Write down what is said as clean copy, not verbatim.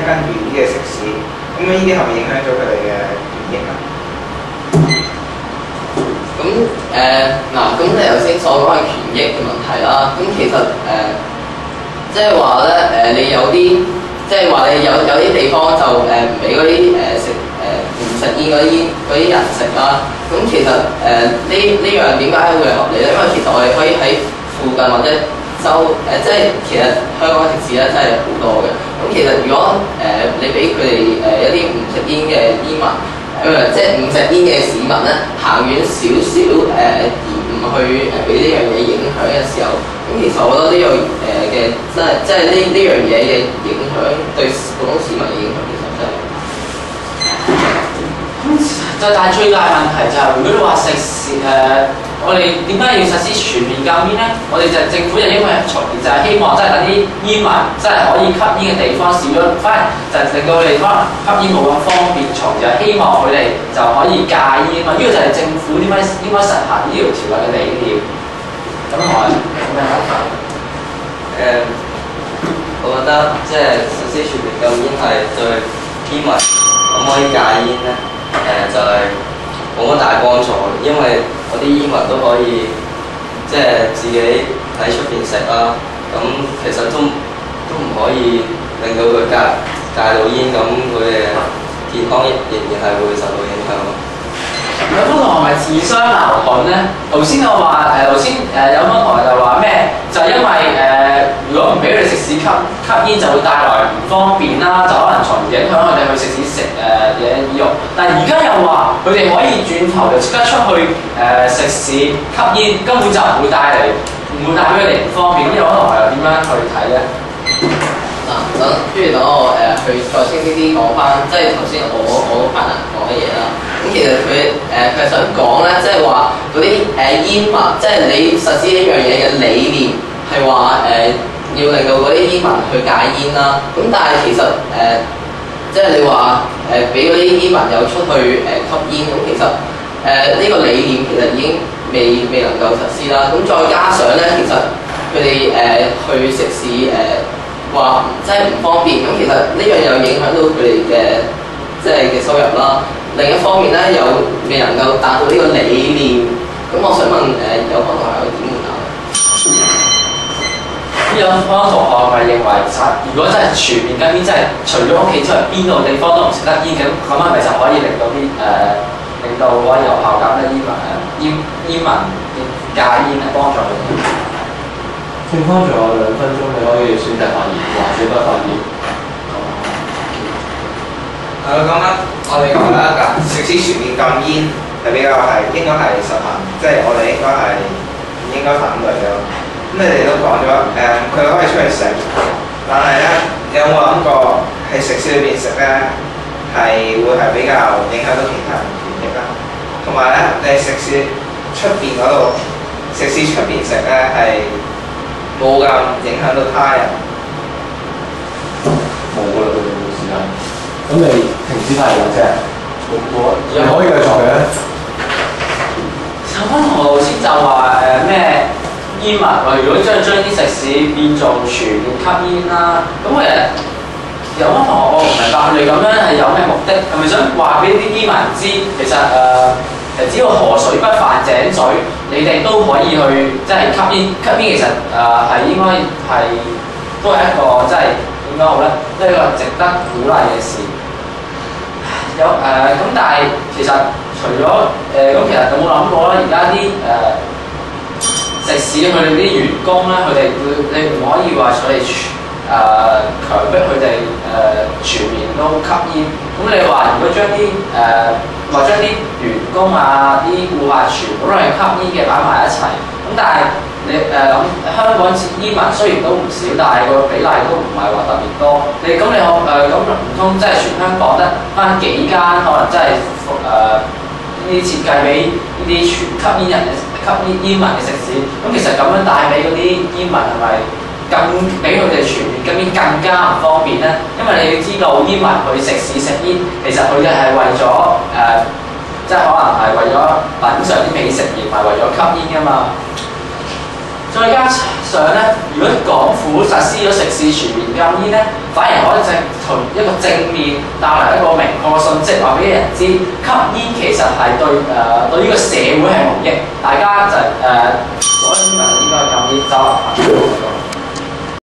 間遠啲嘅食肆，咁呢啲係咪影響咗佢哋嘅權益啊？咁咁你頭先所講嘅權益嘅問題啦，咁其實即係話咧你有啲即係話你有啲地方就唔俾嗰啲唔食煙嗰啲人食啦。咁其實呢樣點解會合理咧？因為其實我哋可以喺附近或者即係其實香港城市咧真係好多嘅。咁其實如果你俾佢哋一啲唔食煙嘅煙民，即係唔食煙嘅市民咧，行遠少少而唔去俾呢樣嘢影響嘅時候，咁其實我覺得呢樣嘅即係呢樣嘢嘅影響對普通市民嘅影響其實真係。但係最大問題就係、如果你話食肆我哋點解要實施全面禁煙咧？我哋就政府就因為從就係希望即係等啲煙民即係可以吸煙嘅地方少咗，反而就令到佢哋可能吸煙冇咁方便，從而希望佢哋就可以戒煙嘛。呢個就係政府點解應該實行呢條條例嘅理念。咁我有咩睇法？我覺得即係實施全面禁煙係對煙民可唔可以戒煙咧？就係冇乜大幫助，因為嗰啲煙民都可以即係自己喺出邊食啦。咁其實都唔可以令到佢戒到煙，咁佢嘅健康仍然係會受到影響咯。有方同學咪自相矛盾咧？頭先我話頭先有方同學就話咩？就因為如果唔俾佢哋食肆吸煙，就會帶來唔方便啦，就可能從而影響佢哋去食肆食嘢意欲。但係而家又話佢哋可以轉頭就即刻出去食肆吸煙，根本就唔會帶俾佢哋唔方便。咁有方同學又點樣去睇咧？不如等我去再清晰啲講翻，即係頭先我班人講嘅嘢啦。咁其實佢係想講咧，即係話嗰啲煙民，即係你實施一樣嘢嘅理念係話要令到嗰啲煙民去戒煙啦。咁但係其實即係你話俾嗰啲煙民又出去吸煙，咁其實呢個理念其實已經未能夠實施啦。咁再加上咧，其實佢哋去食肆話即係唔方便，咁其實呢樣又影響到佢哋嘅即係嘅收入啦。另一方面咧，又未能夠達到呢個理念。咁我想問有方同學有點回答？有方同學咪認為，如果真係全面禁煙，即係除咗屋企之外，邊度地方都唔食得煙，咁係咪就可以令到啲令到可以有效減低煙民戒煙嘅幫助佢哋？剩翻仲有2分鐘，你可以選擇發言或者不發言。我哋講啦，食肆全面禁煙係比較應該係實行，即係我哋應該係唔應該反對嘅。咁你哋都講咗佢可以出去食，但係咧，你有冇諗過喺食肆裏邊食咧係會係比較影響到其他人權益啦？同埋咧，你喺食肆出邊嗰度，食肆出邊食咧係冇咁影響到他人。冇㗎啦，冇時間。咁你停止發言啫，你可以繼續嘅。有方同學老師就話咩煙民話，如果將啲食肆變做全面吸煙啦，咁其實有方同學我唔明白佢哋咁樣係有咩目的？係咪想話俾啲煙民知，其實只要河水不犯井水，你哋都可以去即係吸煙。吸煙其實係應該係都係一個即係點講好咧？都係一個值得鼓勵嘅事。咁但係其實除咗咁，其實有冇諗過咧？而家啲食肆佢哋啲員工咧，你唔可以話佢哋強迫佢哋全面都吸煙。咁你話如果將啲員工啊、啲顧客全部都係吸煙嘅擺埋一齊，咁但係你諗香港煙民雖然都唔少，但係個比例都唔係話特別多。你咁唔通即係全香港得翻幾間可能真係呢啲設計俾呢啲全吸煙民嘅食肆？咁其實咁樣帶俾嗰啲煙民係咪比佢哋全面禁煙更加唔方便咧？因為你要知道，煙民去食肆食煙，其實佢哋係為咗即係可能係為咗品嚐啲美食，而唔係為咗吸煙㗎嘛。再加上咧，如果港府實施咗食肆全面禁煙咧，反而可以從一個正正面帶嚟一個明確嘅訊息，話俾人知吸煙其實係對呢個社會係無益，大家就嗰啲人應該禁煙，走啦。